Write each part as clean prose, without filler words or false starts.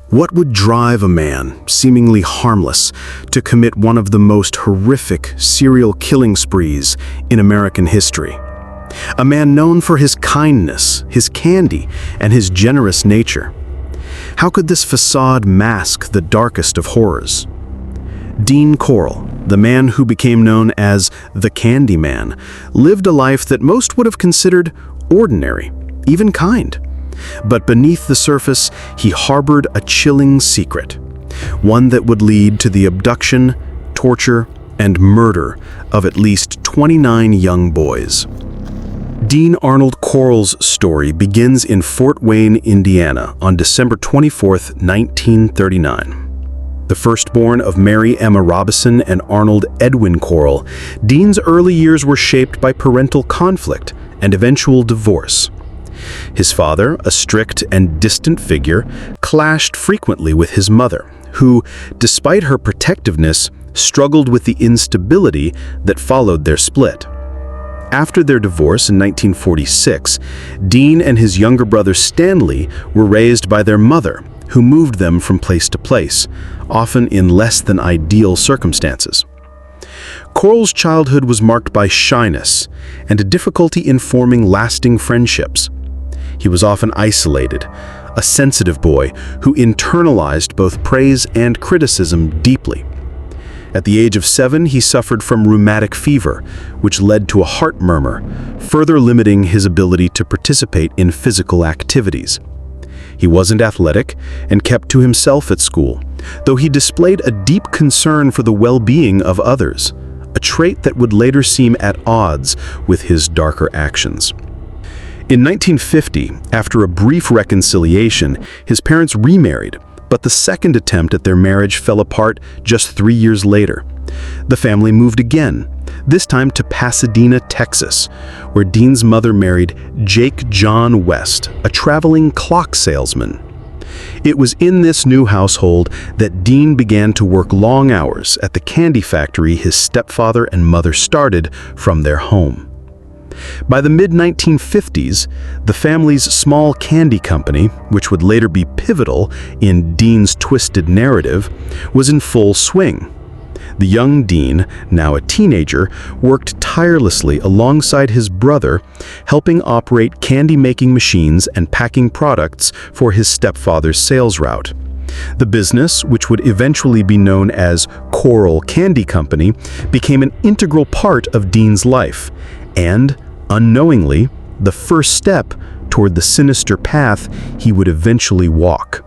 What would drive a man, seemingly harmless, to commit one of the most horrific serial killing sprees in American history? A man known for his kindness, his candy, and his generous nature. How could this facade mask the darkest of horrors? Dean Corll, the man who became known as the Candy Man, lived a life that most would have considered ordinary, even kind. But beneath the surface, he harbored a chilling secret, one that would lead to the abduction, torture, and murder of at least 29 young boys. Dean Arnold Corll's story begins in Fort Wayne, Indiana, on December 24, 1939. The firstborn of Mary Emma Robison and Arnold Edwin Corll, Dean's early years were shaped by parental conflict and eventual divorce. His father, a strict and distant figure, clashed frequently with his mother, who, despite her protectiveness, struggled with the instability that followed their split. After their divorce in 1946, Dean and his younger brother Stanley were raised by their mother, who moved them from place to place, often in less than ideal circumstances. Corll's childhood was marked by shyness and a difficulty in forming lasting friendships. He was often isolated, a sensitive boy who internalized both praise and criticism deeply. At the age of 7, he suffered from rheumatic fever, which led to a heart murmur, further limiting his ability to participate in physical activities. He wasn't athletic and kept to himself at school, though he displayed a deep concern for the well-being of others, a trait that would later seem at odds with his darker actions. In 1950, after a brief reconciliation, his parents remarried, but the second attempt at their marriage fell apart just 3 years later. The family moved again, this time to Pasadena, Texas, where Dean's mother married Jake John West, a traveling clock salesman. It was in this new household that Dean began to work long hours at the candy factory his stepfather and mother started from their home. By the mid-1950s, the family's small candy company, which would later be pivotal in Dean's twisted narrative, was in full swing. The young Dean, now a teenager, worked tirelessly alongside his brother, helping operate candy-making machines and packing products for his stepfather's sales route. The business, which would eventually be known as Corll Candy Company, became an integral part of Dean's life, and, unknowingly, the first step toward the sinister path he would eventually walk.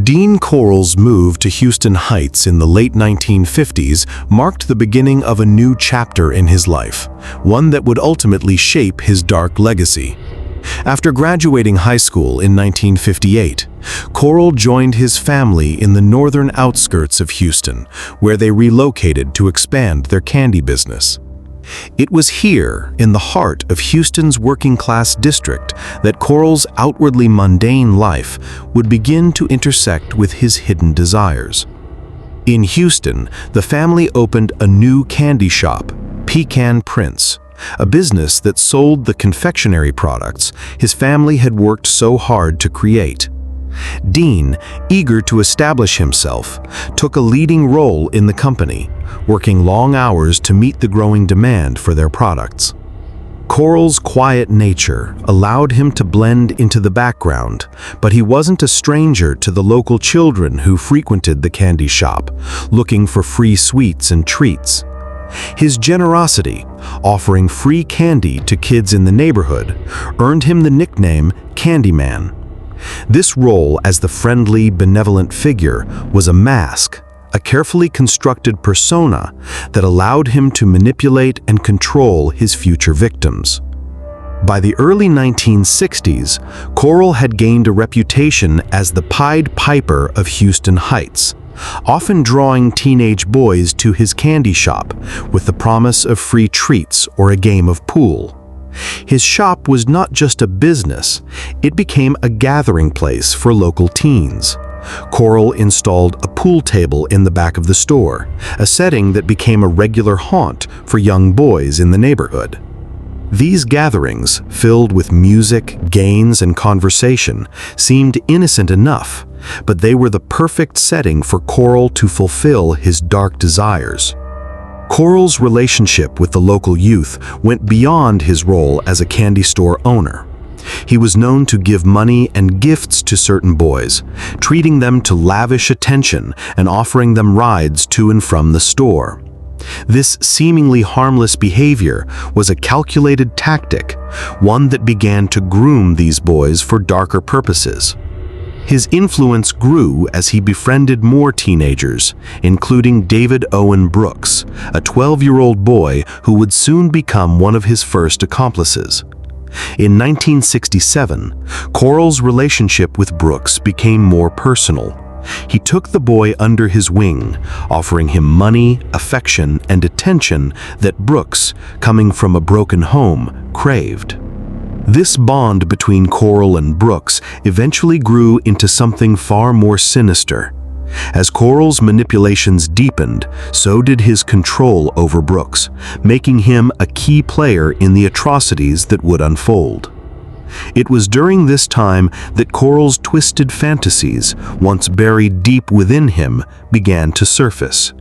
Dean Corll's move to Houston Heights in the late 1950s marked the beginning of a new chapter in his life, one that would ultimately shape his dark legacy. After graduating high school in 1958, Corll joined his family in the northern outskirts of Houston, where they relocated to expand their candy business. It was here, in the heart of Houston's working-class district, that Corll's outwardly mundane life would begin to intersect with his hidden desires. In Houston, the family opened a new candy shop, Pecan Prince, a business that sold the confectionery products his family had worked so hard to create. Dean, eager to establish himself, took a leading role in the company, working long hours to meet the growing demand for their products. Corll's quiet nature allowed him to blend into the background, but he wasn't a stranger to the local children who frequented the candy shop, looking for free sweets and treats. His generosity, offering free candy to kids in the neighborhood, earned him the nickname Candy Man. This role as the friendly, benevolent figure was a mask, a carefully constructed persona that allowed him to manipulate and control his future victims. By the early 1960s, Corll had gained a reputation as the Pied Piper of Houston Heights, often drawing teenage boys to his candy shop with the promise of free treats or a game of pool. His shop was not just a business, it became a gathering place for local teens. Corll installed a pool table in the back of the store, a setting that became a regular haunt for young boys in the neighborhood. These gatherings, filled with music, games, and conversation, seemed innocent enough, but they were the perfect setting for Corll to fulfill his dark desires. Corll's relationship with the local youth went beyond his role as a candy store owner. He was known to give money and gifts to certain boys, treating them to lavish attention and offering them rides to and from the store. This seemingly harmless behavior was a calculated tactic, one that began to groom these boys for darker purposes. His influence grew as he befriended more teenagers, including David Owen Brooks, a 12-year-old boy who would soon become one of his first accomplices. In 1967, Corll's relationship with Brooks became more personal. He took the boy under his wing, offering him money, affection, and attention that Brooks, coming from a broken home, craved. This bond between Corll and Brooks eventually grew into something far more sinister. As Corll's manipulations deepened, so did his control over Brooks, making him a key player in the atrocities that would unfold. It was during this time that Corll's twisted fantasies, once buried deep within him, began to surface.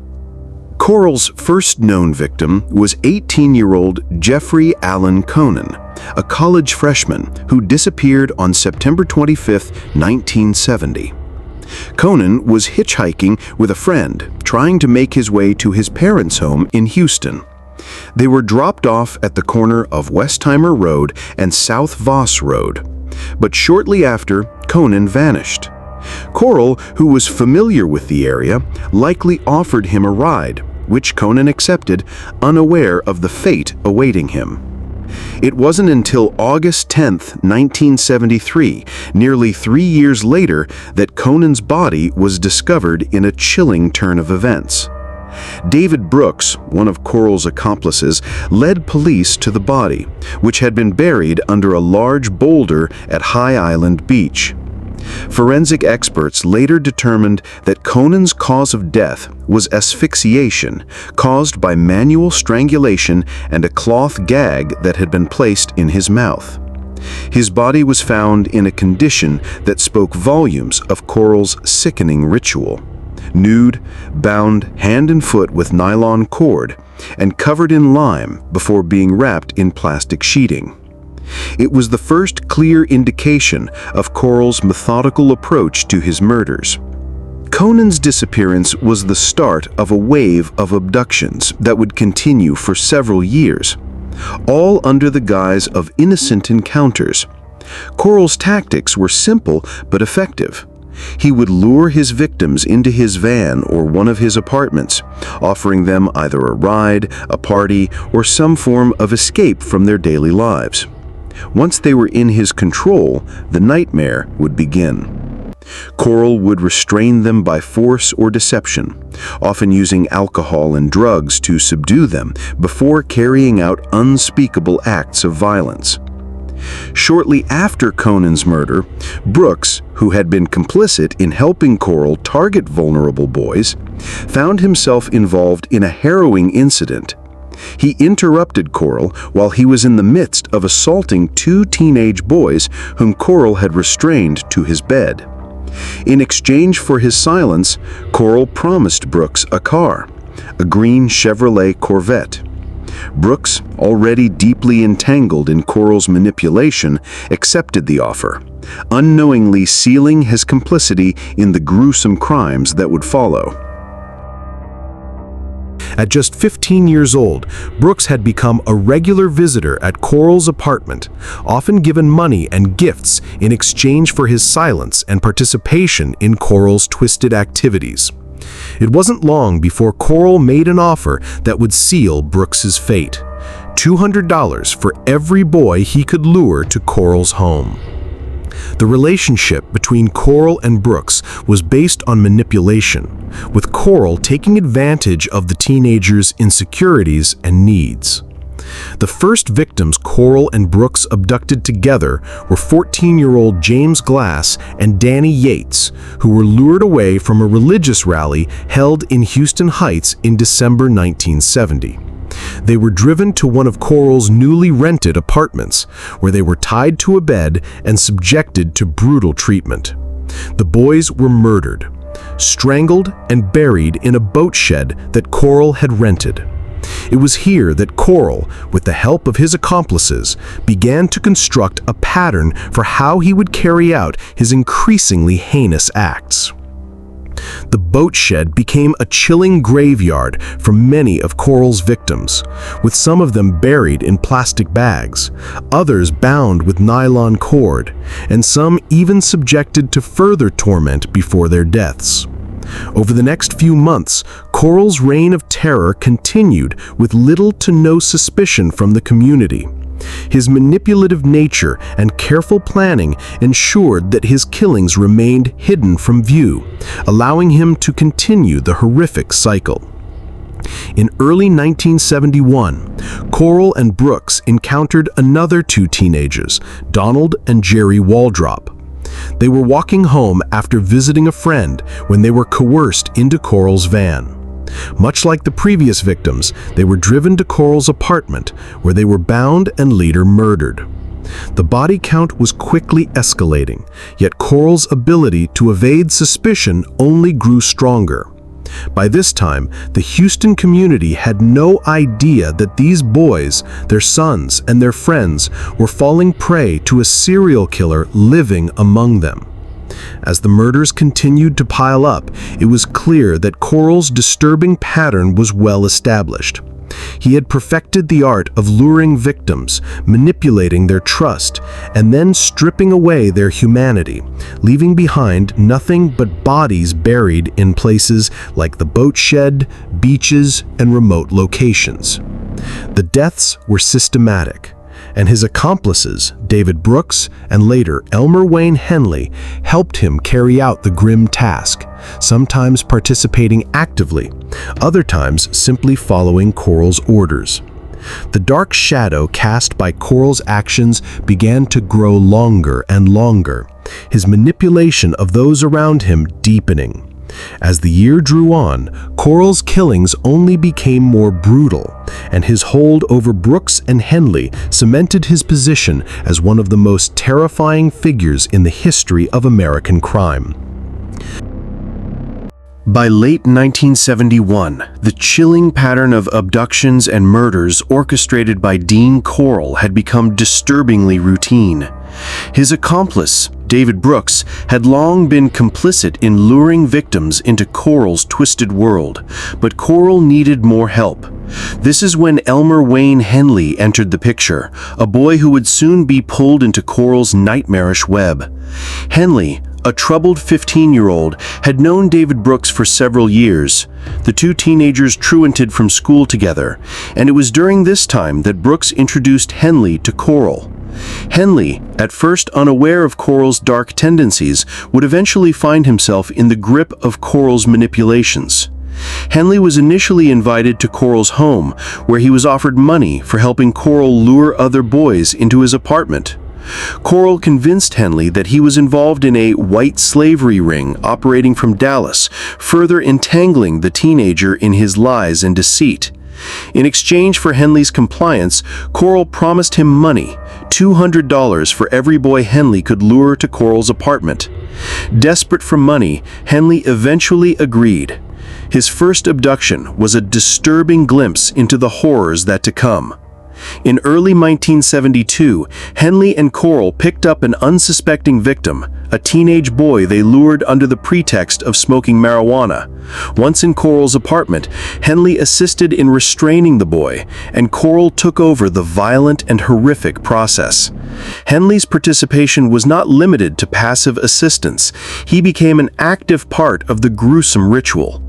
Corll's first known victim was 18-year-old Jeffrey Allen Conan, a college freshman who disappeared on September 25, 1970. Conan was hitchhiking with a friend, trying to make his way to his parents' home in Houston. They were dropped off at the corner of Westheimer Road and South Voss Road. But shortly after, Conan vanished. Corll, who was familiar with the area, likely offered him a ride, which Conan accepted, unaware of the fate awaiting him. It wasn't until August 10, 1973, nearly 3 years later, that Conan's body was discovered in a chilling turn of events. David Brooks, one of Corll's accomplices, led police to the body, which had been buried under a large boulder at High Island Beach. Forensic experts later determined that Conan's cause of death was asphyxiation, caused by manual strangulation and a cloth gag that had been placed in his mouth. His body was found in a condition that spoke volumes of Corll's sickening ritual. Nude, bound hand and foot with nylon cord, and covered in lime before being wrapped in plastic sheeting. It was the first clear indication of Corll's methodical approach to his murders. Conan's disappearance was the start of a wave of abductions that would continue for several years, all under the guise of innocent encounters. Corll's tactics were simple but effective. He would lure his victims into his van or one of his apartments, offering them either a ride, a party, or some form of escape from their daily lives. Once they were in his control, the nightmare would begin. Corll would restrain them by force or deception, often using alcohol and drugs to subdue them before carrying out unspeakable acts of violence. Shortly after Conan's murder, Brooks, who had been complicit in helping Corll target vulnerable boys, found himself involved in a harrowing incident. He interrupted Corll while he was in the midst of assaulting 2 teenage boys whom Corll had restrained to his bed. In exchange for his silence, Corll promised Brooks a car, a green Chevrolet Corvette. Brooks, already deeply entangled in Corll's manipulation, accepted the offer, unknowingly sealing his complicity in the gruesome crimes that would follow. At just 15 years old, Brooks had become a regular visitor at Corll's apartment, often given money and gifts in exchange for his silence and participation in Corll's twisted activities. It wasn't long before Corll made an offer that would seal Brooks's fate: $200 for every boy he could lure to Corll's home. The relationship between Corll and Brooks was based on manipulation, with Corll taking advantage of the teenagers' insecurities and needs. The first victims Corll and Brooks abducted together were 14-year-old James Glass and Danny Yates, who were lured away from a religious rally held in Houston Heights in December 1970. They were driven to one of Corll's newly rented apartments, where they were tied to a bed and subjected to brutal treatment. The boys were murdered, strangled and buried in a boat shed that Corll had rented. It was here that Corll, with the help of his accomplices, began to construct a pattern for how he would carry out his increasingly heinous acts. The boat shed became a chilling graveyard for many of Corll's victims, with some of them buried in plastic bags, others bound with nylon cord, and some even subjected to further torment before their deaths. Over the next few months, Corll's reign of terror continued with little to no suspicion from the community. His manipulative nature and careful planning ensured that his killings remained hidden from view, allowing him to continue the horrific cycle. In early 1971, Corll and Brooks encountered another two teenagers, Donald and Jerry Waldrop. They were walking home after visiting a friend when they were coerced into Corll's van. Much like the previous victims, they were driven to Corll's apartment, where they were bound and later murdered. The body count was quickly escalating, yet Corll's ability to evade suspicion only grew stronger. By this time, the Houston community had no idea that these boys, their sons, and their friends were falling prey to a serial killer living among them. As the murders continued to pile up, it was clear that Corll's disturbing pattern was well established. He had perfected the art of luring victims, manipulating their trust, and then stripping away their humanity, leaving behind nothing but bodies buried in places like the boat shed, beaches, and remote locations. The deaths were systematic, and his accomplices, David Brooks and later Elmer Wayne Henley, helped him carry out the grim task, sometimes participating actively, other times simply following Corll's orders. The dark shadow cast by Corll's actions began to grow longer and longer, his manipulation of those around him deepening. As the year drew on, Corll's killings only became more brutal, and his hold over Brooks and Henley cemented his position as one of the most terrifying figures in the history of American crime. By late 1971, the chilling pattern of abductions and murders orchestrated by Dean Corll had become disturbingly routine. His accomplice, David Brooks, had long been complicit in luring victims into Corll's twisted world, but Corll needed more help. This is when Elmer Wayne Henley entered the picture, a boy who would soon be pulled into Corll's nightmarish web. Henley, a troubled 15-year-old, had known David Brooks for several years. The two teenagers truanted from school together, and it was during this time that Brooks introduced Henley to Corll. Henley, at first unaware of Corll's dark tendencies, would eventually find himself in the grip of Corll's manipulations. Henley was initially invited to Corll's home, where he was offered money for helping Corll lure other boys into his apartment. Corll convinced Henley that he was involved in a white slavery ring operating from Dallas, further entangling the teenager in his lies and deceit. In exchange for Henley's compliance, Corll promised him money, $200 for every boy Henley could lure to Corll's apartment. Desperate for money, Henley eventually agreed. His first abduction was a disturbing glimpse into the horrors that to come. In early 1972, Henley and Corll picked up an unsuspecting victim, a teenage boy they lured under the pretext of smoking marijuana. Once in Corll's apartment, Henley assisted in restraining the boy, and Corll took over the violent and horrific process. Henley's participation was not limited to passive assistance. He became an active part of the gruesome ritual.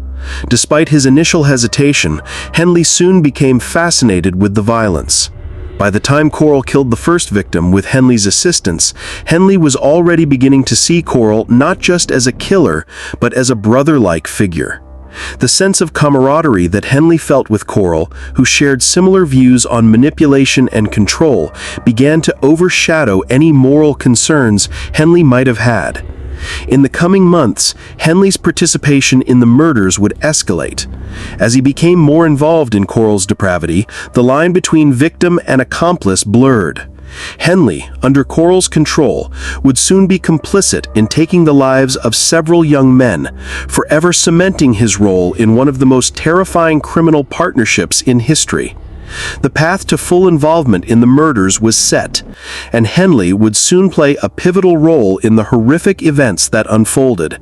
Despite his initial hesitation, Henley soon became fascinated with the violence. By the time Corll killed the first victim with Henley's assistance, Henley was already beginning to see Corll not just as a killer, but as a brother-like figure. The sense of camaraderie that Henley felt with Corll, who shared similar views on manipulation and control, began to overshadow any moral concerns Henley might have had. In the coming months, Henley's participation in the murders would escalate. As he became more involved in Corll's depravity, the line between victim and accomplice blurred. Henley, under Corll's control, would soon be complicit in taking the lives of several young men, forever cementing his role in one of the most terrifying criminal partnerships in history. The path to full involvement in the murders was set, and Henley would soon play a pivotal role in the horrific events that unfolded.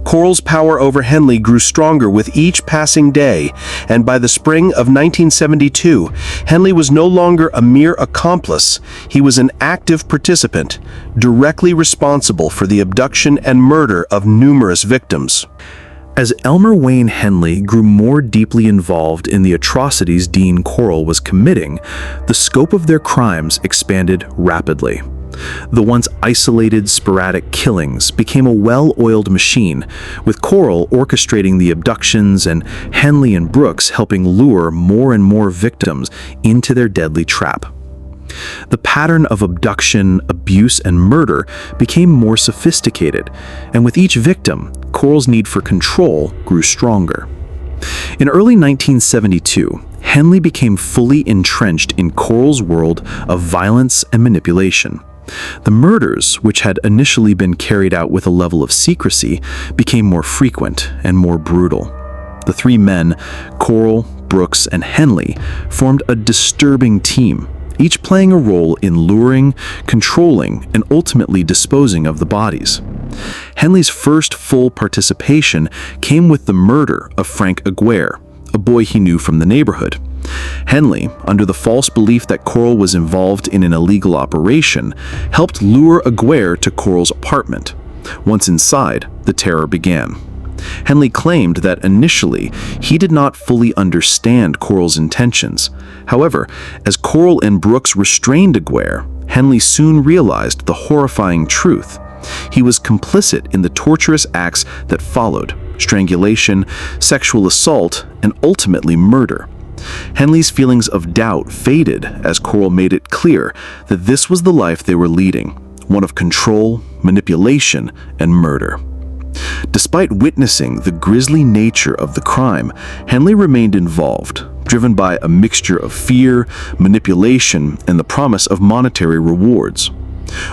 Corll's power over Henley grew stronger with each passing day, and by the spring of 1972, Henley was no longer a mere accomplice. He was an active participant, directly responsible for the abduction and murder of numerous victims. As Elmer Wayne Henley grew more deeply involved in the atrocities Dean Corll was committing, the scope of their crimes expanded rapidly. The once isolated, sporadic killings became a well-oiled machine, with Corll orchestrating the abductions and Henley and Brooks helping lure more and more victims into their deadly trap. The pattern of abduction, abuse, and murder became more sophisticated, and with each victim, Corll's need for control grew stronger. In early 1972, Henley became fully entrenched in Corll's world of violence and manipulation. The murders, which had initially been carried out with a level of secrecy, became more frequent and more brutal. The three men, Corll, Brooks, and Henley, formed a disturbing team, each playing a role in luring, controlling, and ultimately disposing of the bodies. Henley's first full participation came with the murder of Frank Aguirre, a boy he knew from the neighborhood. Henley, under the false belief that Corll was involved in an illegal operation, helped lure Aguirre to Corll's apartment. Once inside, the terror began. Henley claimed that initially he did not fully understand Corll's intentions. However, as Corll and Brooks restrained Aguirre, Henley soon realized the horrifying truth. He was complicit in the torturous acts that followed: strangulation, sexual assault, and ultimately murder. Henley's feelings of doubt faded as Corll made it clear that this was the life they were leading, one of control, manipulation, and murder. Despite witnessing the grisly nature of the crime, Henley remained involved, driven by a mixture of fear, manipulation, and the promise of monetary rewards.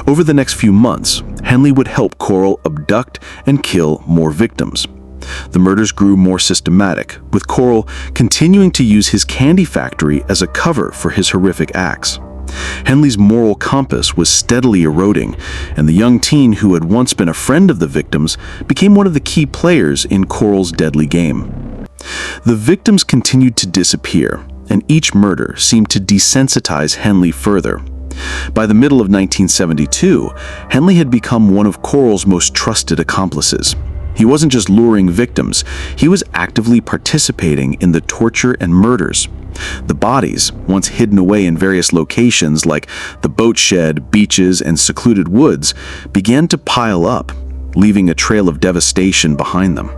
Over the next few months, Henley would help Corll abduct and kill more victims. The murders grew more systematic, with Corll continuing to use his candy factory as a cover for his horrific acts. Henley's moral compass was steadily eroding, and the young teen who had once been a friend of the victims became one of the key players in Corll's deadly game. The victims continued to disappear, and each murder seemed to desensitize Henley further. By the middle of 1972, Henley had become one of Corll's most trusted accomplices. He wasn't just luring victims, he was actively participating in the torture and murders. The bodies, once hidden away in various locations like the boat shed, beaches, and secluded woods, began to pile up, leaving a trail of devastation behind them.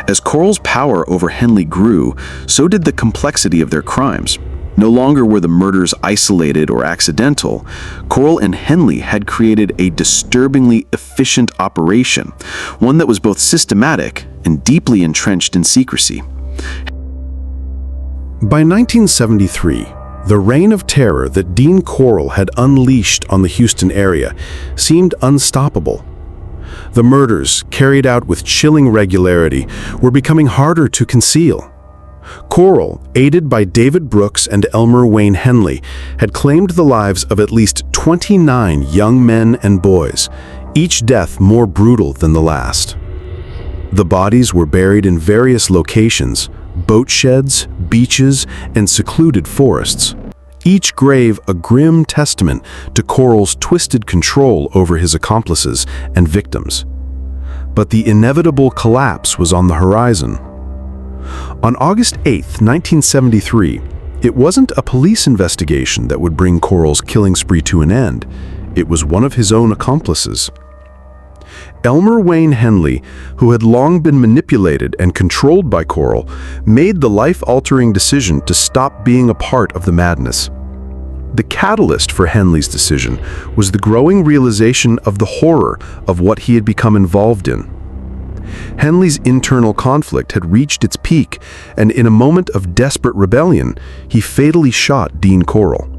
As Corll's power over Henley grew, so did the complexity of their crimes. No longer were the murders isolated or accidental. Corll and Henley had created a disturbingly efficient operation, one that was both systematic and deeply entrenched in secrecy. By 1973, the reign of terror that Dean Corll had unleashed on the Houston area seemed unstoppable. The murders, carried out with chilling regularity, were becoming harder to conceal. Corll, aided by David Brooks and Elmer Wayne Henley, had claimed the lives of at least 29 young men and boys, each death more brutal than the last. The bodies were buried in various locations: boat sheds, beaches, and secluded forests. Each grave a grim testament to Corll's twisted control over his accomplices and victims. But the inevitable collapse was on the horizon. On August 8, 1973, it wasn't a police investigation that would bring Corll's killing spree to an end. It was one of his own accomplices. Elmer Wayne Henley, who had long been manipulated and controlled by Corll, made the life-altering decision to stop being a part of the madness. The catalyst for Henley's decision was the growing realization of the horror of what he had become involved in. Henley's internal conflict had reached its peak, and in a moment of desperate rebellion, he fatally shot Dean Corll.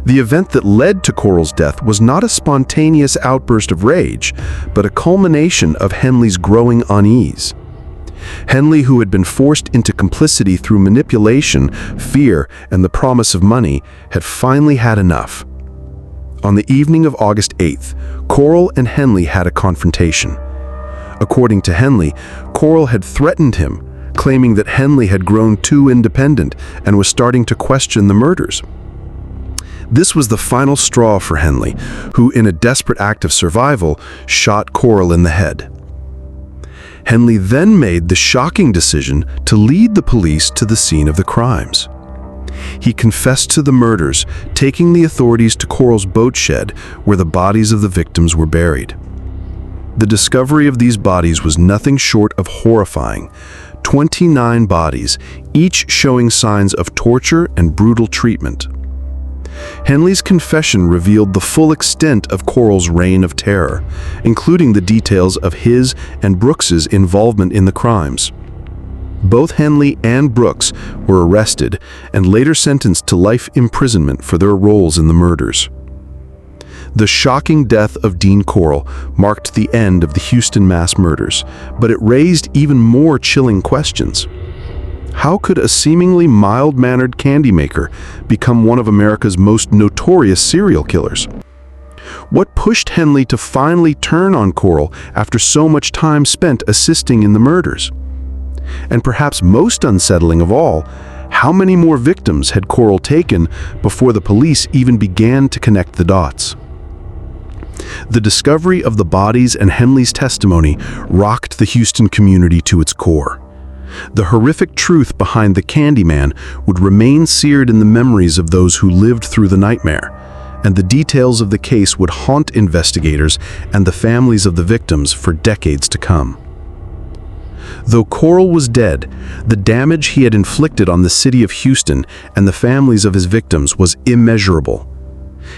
The event that led to Corll's death was not a spontaneous outburst of rage, but a culmination of Henley's growing unease. Henley, who had been forced into complicity through manipulation, fear, and the promise of money, had finally had enough. On the evening of August 8th, Corll and Henley had a confrontation. According to Henley, Corll had threatened him, claiming that Henley had grown too independent and was starting to question the murders. This was the final straw for Henley, who, in a desperate act of survival, shot Corll in the head. Henley then made the shocking decision to lead the police to the scene of the crimes. He confessed to the murders, taking the authorities to Corll's boat shed, where the bodies of the victims were buried. The discovery of these bodies was nothing short of horrifying. 29 bodies, each showing signs of torture and brutal treatment. Henley's confession revealed the full extent of Corll's reign of terror, including the details of his and Brooks's involvement in the crimes. Both Henley and Brooks were arrested and later sentenced to life imprisonment for their roles in the murders. The shocking death of Dean Corll marked the end of the Houston mass murders, but it raised even more chilling questions. How could a seemingly mild-mannered candy maker become one of America's most notorious serial killers? What pushed Henley to finally turn on Corll after so much time spent assisting in the murders? And perhaps most unsettling of all, how many more victims had Corll taken before the police even began to connect the dots? The discovery of the bodies and Henley's testimony rocked the Houston community to its core. The horrific truth behind the Candy Man would remain seared in the memories of those who lived through the nightmare, and the details of the case would haunt investigators and the families of the victims for decades to come. Though Corll was dead, the damage he had inflicted on the city of Houston and the families of his victims was immeasurable.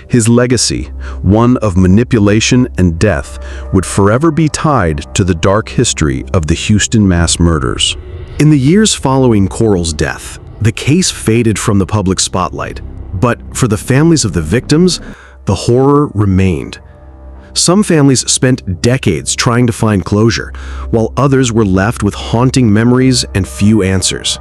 His legacy, one of manipulation and death, would forever be tied to the dark history of the Houston mass murders. In the years following Corll's death, the case faded from the public spotlight, but for the families of the victims, the horror remained. Some families spent decades trying to find closure, while others were left with haunting memories and few answers.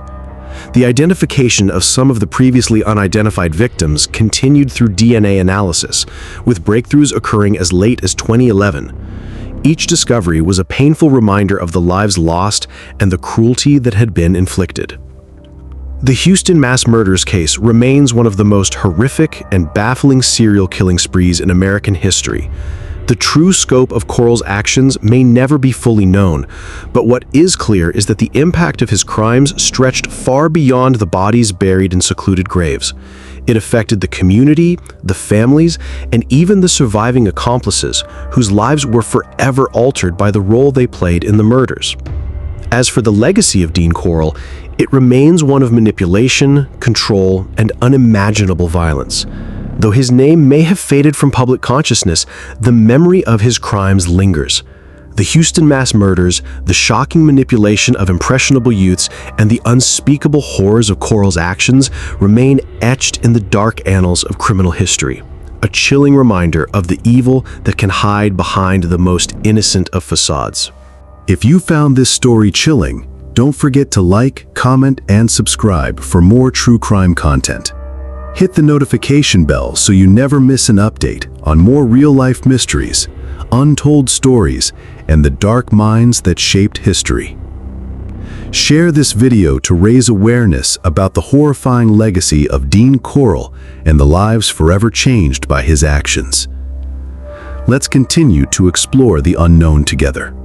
The identification of some of the previously unidentified victims continued through DNA analysis, with breakthroughs occurring as late as 2011. Each discovery was a painful reminder of the lives lost and the cruelty that had been inflicted. The Houston mass murders case remains one of the most horrific and baffling serial killing sprees in American history. The true scope of Corll's actions may never be fully known, but what is clear is that the impact of his crimes stretched far beyond the bodies buried in secluded graves. It affected the community, the families, and even the surviving accomplices, whose lives were forever altered by the role they played in the murders. As for the legacy of Dean Corll, it remains one of manipulation, control, and unimaginable violence. Though his name may have faded from public consciousness, the memory of his crimes lingers. The Houston mass murders, the shocking manipulation of impressionable youths, and the unspeakable horrors of Corll's actions remain etched in the dark annals of criminal history. A chilling reminder of the evil that can hide behind the most innocent of facades. If you found this story chilling, don't forget to like, comment, and subscribe for more true crime content. Hit the notification bell so you never miss an update on more real-life mysteries, untold stories, and the dark minds that shaped history. Share this video to raise awareness about the horrifying legacy of Dean Corll and the lives forever changed by his actions. Let's continue to explore the unknown together.